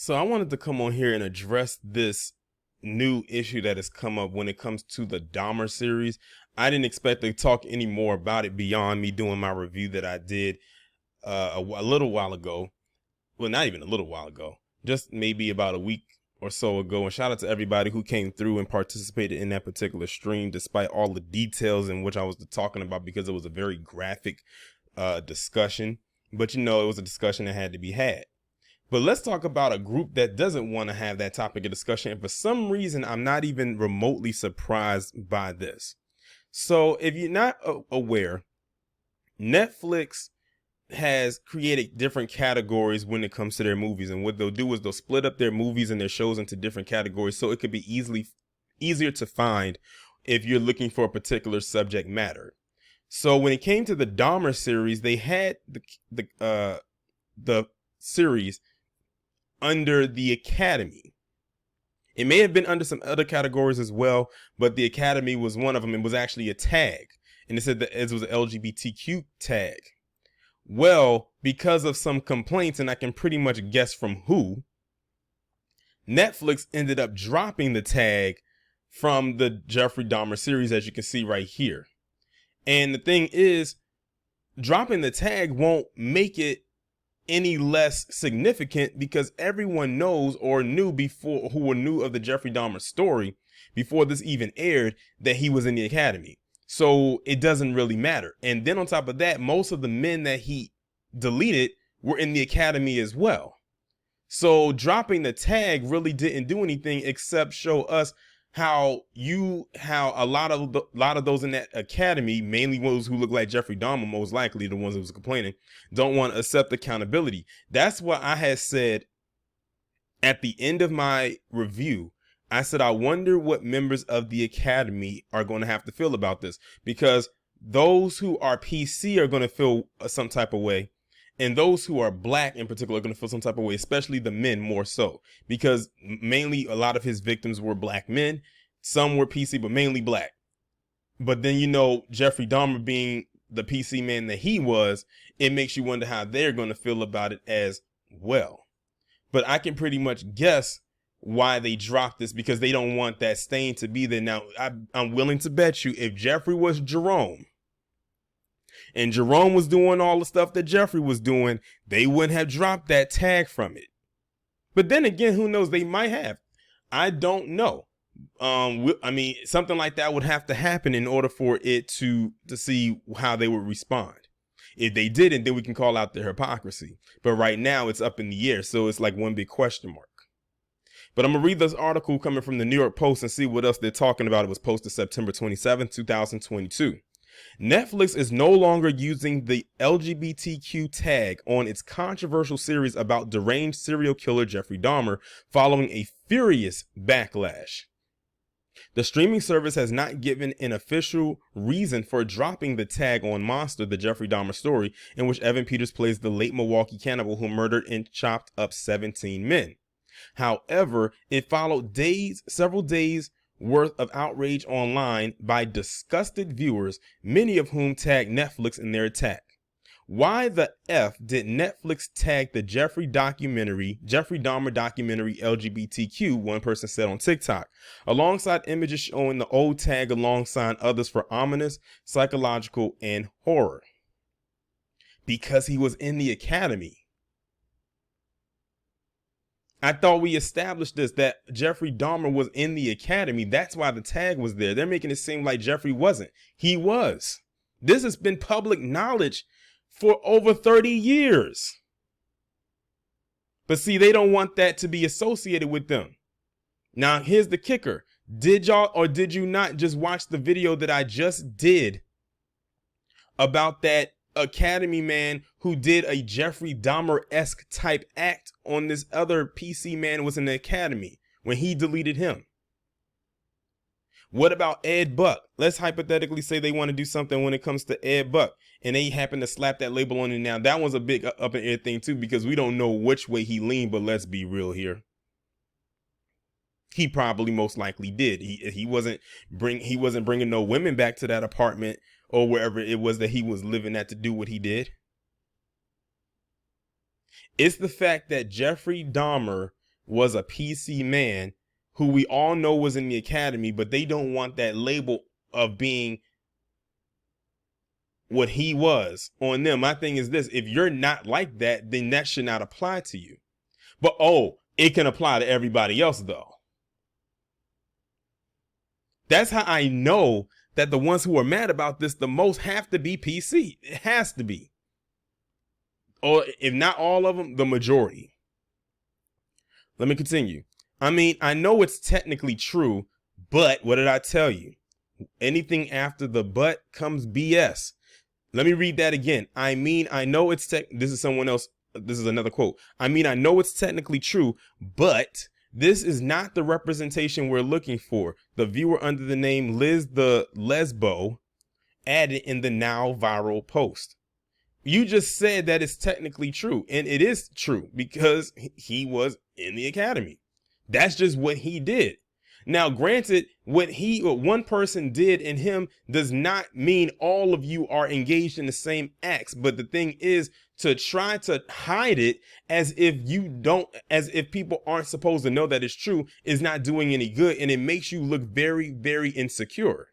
So I wanted to come on here and address this new issue that has come up when it comes to the Dahmer series. I didn't expect to talk any more about it beyond me doing my review that I did a little while ago. Well, not even a little while ago, just maybe about a week or so ago. And shout out to everybody who came through and participated in that particular stream, despite all the details in which I was talking about, because it was a very graphic discussion. But it was a discussion that had to be had. But let's talk about a group that doesn't want to have that topic of discussion. And for some reason, I'm not even remotely surprised by this. So if you're not aware, Netflix has created different categories when it comes to their movies. And what they'll do is they'll split up their movies and their shows into different categories, so it could be easier to find if you're looking for a particular subject matter. So when it came to the Dahmer series, they had the series under the Academy. It may have been under some other categories as well, but the Academy was one of them. It was actually a tag, and it said that it was an LGBTQ tag. Well, because of some complaints, and I can pretty much guess from who, Netflix ended up dropping the tag from the Jeffrey Dahmer series, as you can see right here. And the thing is, dropping the tag won't make it any less significant, because everyone knows or knew before, who were new of the Jeffrey Dahmer story before this even aired, that he was in the Academy. So it doesn't really matter. And then on top of that, most of the men that he deleted were in the Academy as well. So dropping the tag really didn't do anything except show us how a lot of those in that Academy, mainly those who look like Jeffrey Dahmer, most likely the ones that was complaining, don't want to accept accountability. That's what I had said at the end of my review. I said, I wonder what members of the Academy are going to have to feel about this, because those who are PC are going to feel some type of way, and those who are black in particular are going to feel some type of way, especially the men more so, because mainly a lot of his victims were black men. Some were PC, but mainly black. But then, Jeffrey Dahmer being the PC man that he was, it makes you wonder how they're going to feel about it as well. But I can pretty much guess why they dropped this, because they don't want that stain to be there. Now, I'm willing to bet you if Jeffrey was Jerome, and Jerome was doing all the stuff that Jeffrey was doing, they wouldn't have dropped that tag from it. But then again, who knows? They might have. I don't know. Something like that would have to happen in order for it to see how they would respond. If they didn't, then we can call out their hypocrisy. But right now, it's up in the air, so it's like one big question mark. But I'm going to read this article coming from the New York Post and see what else they're talking about. It was posted September 27, 2022. Netflix is no longer using the LGBTQ tag on its controversial series about deranged serial killer Jeffrey Dahmer, following a furious backlash. The streaming service has not given an official reason for dropping the tag on Monster, the Jeffrey Dahmer story, in which Evan Peters plays the late Milwaukee cannibal who murdered and chopped up 17 men. However, it followed several days worth of outrage online by disgusted viewers, many of whom tagged Netflix in their attack. Why the F did Netflix tag the Jeffrey Dahmer documentary LGBTQ, one person said on TikTok, alongside images showing the old tag alongside others for ominous, psychological, and horror? Because he was in the Academy. I thought we established this, that Jeffrey Dahmer was in the Academy. That's why the tag was there. They're making it seem like Jeffrey wasn't. He was. This has been public knowledge for over 30 years. But see, they don't want that to be associated with them. Now, here's the kicker. Did y'all or did you not just watch the video that I just did about that Academy man who did a Jeffrey Dahmer-esque type act on this other PC man who was in the Academy when he deleted him? What about Ed Buck? Let's hypothetically say they want to do something when it comes to Ed Buck, and they happen to slap that label on it now. That one's a big up in the air thing too, because we don't know which way he leaned, but let's be real here. He probably most likely did. He wasn't bringing no women back to that apartment or wherever it was that he was living at to do what he did. It's the fact that Jeffrey Dahmer was a PC man who we all know was in the academy, but they don't want that label of being what he was on them. My thing is this: if you're not like that, then that should not apply to you. But it can apply to everybody else though. That's how I know that the ones who are mad about this the most have to be PC. It has to be. Or if not all of them, the majority. Let me continue. I mean, I know it's technically true, but what did I tell you? Anything after the but comes BS. Let me read that again. I mean, I know it's this is someone else. This is another quote. I mean, I know it's technically true, but this is not the representation we're looking for. The viewer under the name Liz the Lesbo added in the now viral post. You just said that it's technically true, and it is true because he was in the academy. That's just what he did. Now, granted, what one person did in him does not mean all of you are engaged in the same acts. But the thing is to try to hide it as if people aren't supposed to know that it's true is not doing any good. And it makes you look very, very insecure.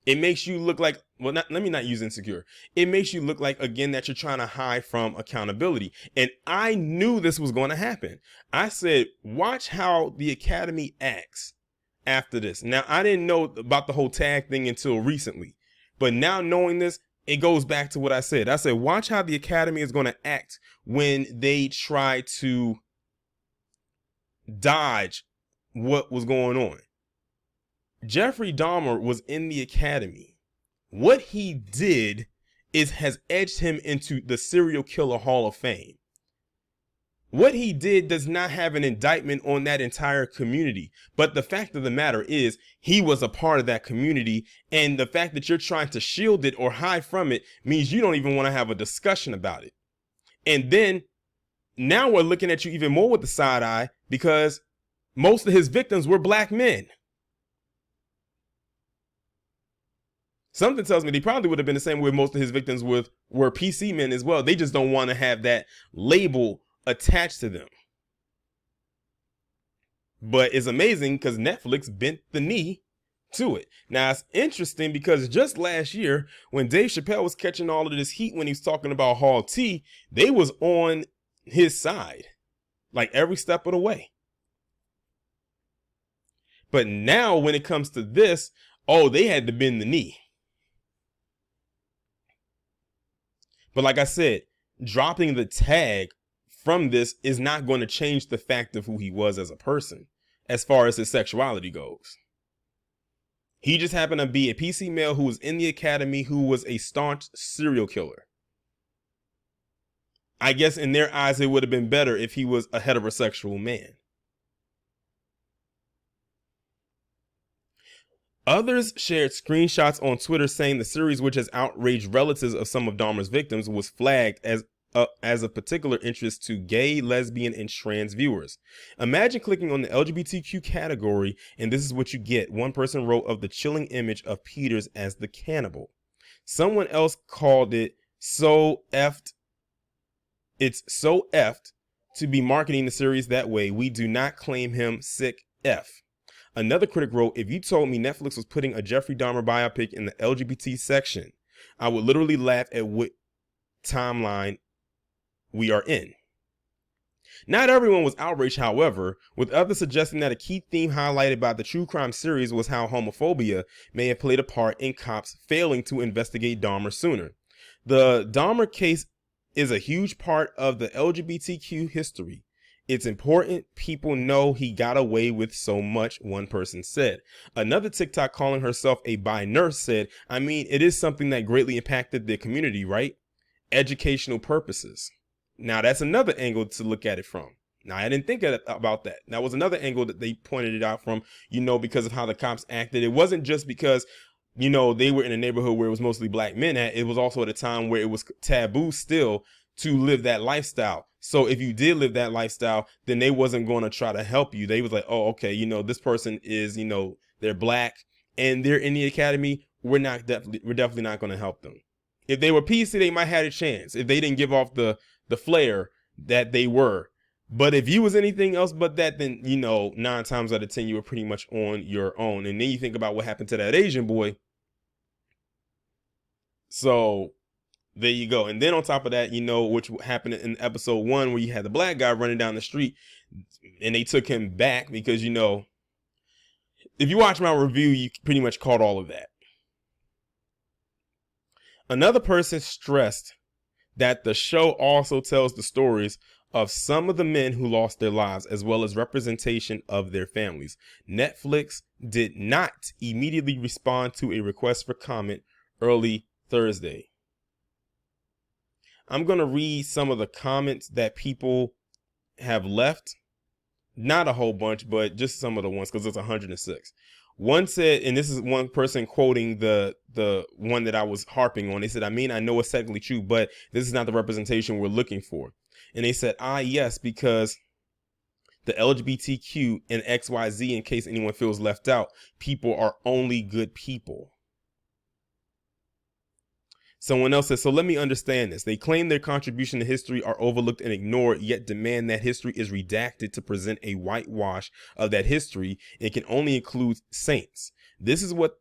It makes you look like, let me not use insecure. It makes you look like, again, that you're trying to hide from accountability. And I knew this was going to happen. I said, watch how the academy acts after this. Now, I didn't know about the whole tag thing until recently. But now knowing this, it goes back to what I said. I said, watch how the academy is going to act when they try to dodge what was going on. Jeffrey Dahmer was in the academy. What he did has edged him into the serial killer Hall of Fame. What he did does not have an indictment on that entire community. But the fact of the matter is he was a part of that community. And the fact that you're trying to shield it or hide from it means you don't even want to have a discussion about it. And then now we're looking at you even more with the side eye because most of his victims were black men. Something tells me they probably would have been the same way most of his victims were PC men as well. They just don't want to have that label attached to them. But it's amazing because Netflix bent the knee to it. Now, it's interesting because just last year, when Dave Chappelle was catching all of this heat when he was talking about Hall T, they was on his side, like every step of the way. But now when it comes to this, they had to bend the knee. But like I said, dropping the tag from this is not going to change the fact of who he was as a person as far as his sexuality goes. He just happened to be a PC male who was in the academy who was a staunch serial killer. I guess in their eyes, it would have been better if he was a heterosexual man. Others shared screenshots on Twitter saying the series, which has outraged relatives of some of Dahmer's victims, was flagged as of particular interest to gay, lesbian, and trans viewers. Imagine clicking on the LGBTQ category, and this is what you get. One person wrote of the chilling image of Peters as the cannibal. Someone else called it so effed. It's so effed to be marketing the series that way. We do not claim him sick F. Another critic wrote, if you told me Netflix was putting a Jeffrey Dahmer biopic in the LGBT section, I would literally laugh at what timeline we are in. Not everyone was outraged, however, with others suggesting that a key theme highlighted by the true crime series was how homophobia may have played a part in cops failing to investigate Dahmer sooner. The Dahmer case is a huge part of the LGBTQ history. It's important people know he got away with so much, one person said. Another TikTok calling herself a bi nurse said, I mean, it is something that greatly impacted the community, right? Educational purposes. Now, that's another angle to look at it from. Now, I didn't think about that. That was another angle that they pointed it out from, because of how the cops acted. It wasn't just because, they were in a neighborhood where it was mostly black men at. It was also at a time where it was taboo still to live that lifestyle. So if you did live that lifestyle, then they wasn't going to try to help you. They was like, oh, okay, this person is, they're black and they're in the academy. We're definitely not going to help them. If they were PC, they might have a chance if they didn't give off the flair that they were. But if you was anything else but that, then, 9 times out of 10, you were pretty much on your own. And then you think about what happened to that Asian boy. So there you go. And then on top of that, which happened in episode 1, where you had the black guy running down the street and they took him back because, if you watch my review, you pretty much caught all of that. Another person stressed that the show also tells the stories of some of the men who lost their lives, as well as representation of their families. Netflix did not immediately respond to a request for comment early Thursday. I'm going to read some of the comments that people have left. Not a whole bunch, but just some of the ones, because it's 106. One said, and this is one person quoting the one that I was harping on. They said, I know it's technically true, but this is not the representation we're looking for. And they said, yes, because the LGBTQ and XYZ, in case anyone feels left out, people are only good people. Someone else says, so let me understand this. They claim their contribution to history are overlooked and ignored, yet demand that history is redacted to present a whitewash of that history and can only include saints. This is what,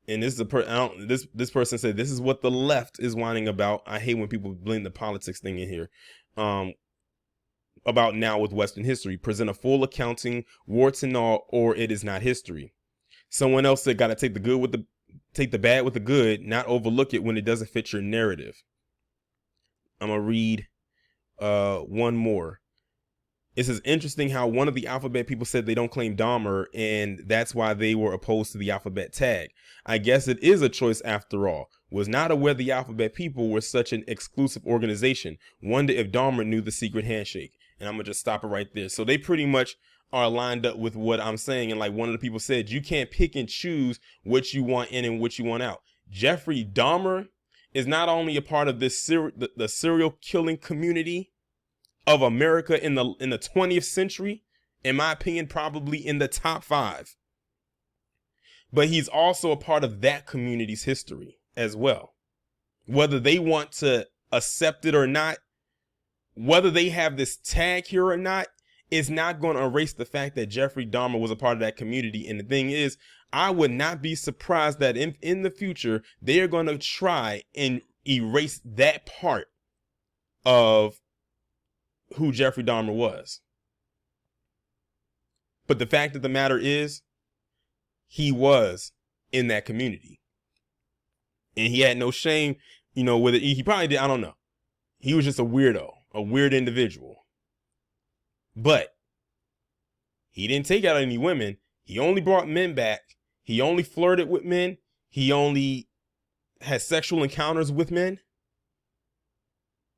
and this is this person said, this is what the left is whining about. I hate when people blend the politics thing in here. About now with Western history, present a full accounting, warts and all, or it is not history. Someone else said, got to take the bad with the good, not overlook it when it doesn't fit your narrative. I'm going to read one more. It says, interesting how one of the alphabet people said they don't claim Dahmer, and that's why they were opposed to the alphabet tag. I guess it is a choice after all. Was not aware the alphabet people were such an exclusive organization. Wonder if Dahmer knew the secret handshake. And I'm going to just stop it right there. So they pretty much are lined up with what I'm saying. And like one of the people said, you can't pick and choose what you want in and what you want out. Jeffrey Dahmer is not only a part of this the serial killing community of America in the 20th century, in my opinion, probably in the top 5, but he's also a part of that community's history as well. Whether they want to accept it or not, whether they have this tag here or not, it's not going to erase the fact that Jeffrey Dahmer was a part of that community. And the thing is, I would not be surprised that in the future, they are going to try and erase that part of who Jeffrey Dahmer was. But the fact of the matter is, he was in that community. And he had no shame, with it. He probably did, I don't know. He was just a weirdo, a weird individual. But he didn't take out any women. He only brought men back. He only flirted with men. He only had sexual encounters with men.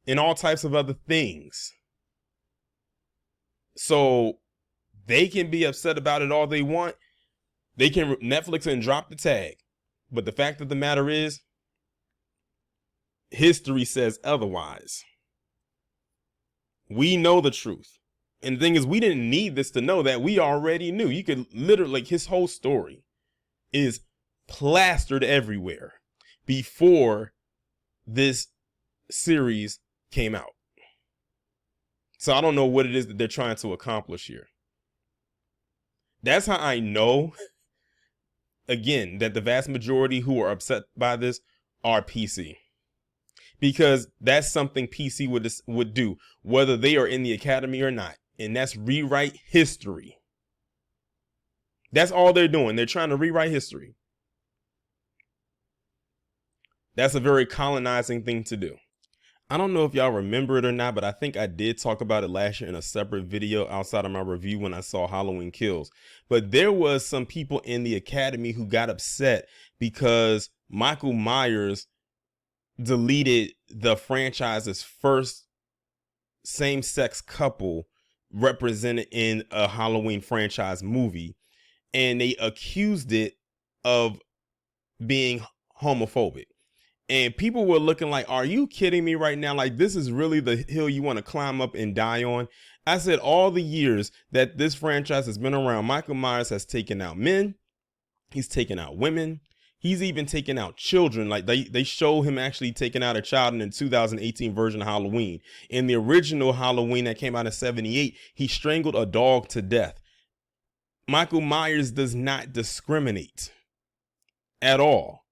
And all types of other things. So they can be upset about it all they want. They can Netflix and drop the tag. But the fact of the matter is, history says otherwise. We know the truth. And the thing is, we didn't need this to know that. We already knew. You could literally, his whole story is plastered everywhere before this series came out. So I don't know what it is that they're trying to accomplish here. That's how I know, again, that the vast majority who are upset by this are PC. Because that's something PC would do, whether they are in the academy or not. And that's rewrite history. That's all they're doing. They're trying to rewrite history. That's a very colonizing thing to do. I don't know if y'all remember it or not, but I think I did talk about it last year in a separate video outside of my review when I saw Halloween Kills. But there was some people in the academy who got upset because Michael Myers deleted the franchise's first same-sex couple represented in a Halloween franchise movie, and they accused it of being homophobic. And people were looking like, are you kidding me right now? Like, this is really the hill you want to climb up and die on? I said, all the years that this franchise has been around, Michael Myers has taken out men. He's taken out women. He's even taken out children. Like they show him actually taking out a child in the 2018 version of Halloween. In the original Halloween that came out in 78, he strangled a dog to death. Michael Myers does not discriminate at all.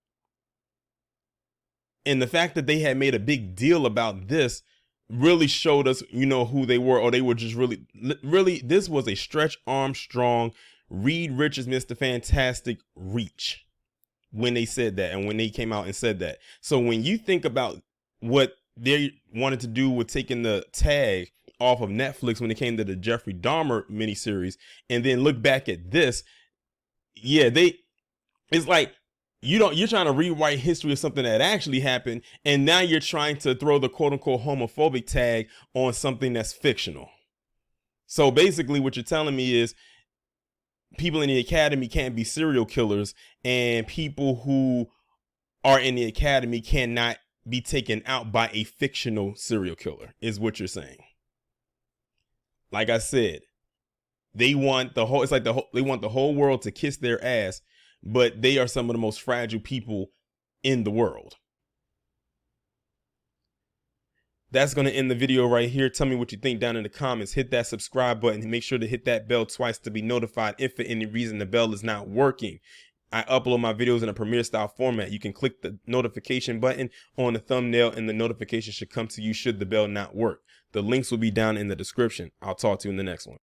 And the fact that they had made a big deal about this really showed us, you know, who they were, or they were just really, this was a Stretch Armstrong, Reed Richards, Mr. Fantastic reach when they said that, and when they came out and said that. So when you think about what they wanted to do with taking the tag off of Netflix when it came to the Jeffrey Dahmer miniseries, and then look back at this, yeah, it's like you're trying to rewrite history of something that actually happened, and now you're trying to throw the quote unquote homophobic tag on something that's fictional. So basically what you're telling me is people in the academy can't be serial killers, and people who are in the academy cannot be taken out by a fictional serial killer, is what you're saying. Like I said, they want the whole, they want the whole world to kiss their ass, but they are some of the most fragile people in the world. That's going to end the video right here. Tell me what you think down in the comments. Hit that subscribe button and make sure to hit that bell twice to be notified if for any reason the bell is not working. I upload my videos in a Premiere style format. You can click the notification button on the thumbnail and the notification should come to you should the bell not work. The links will be down in the description. I'll talk to you in the next one.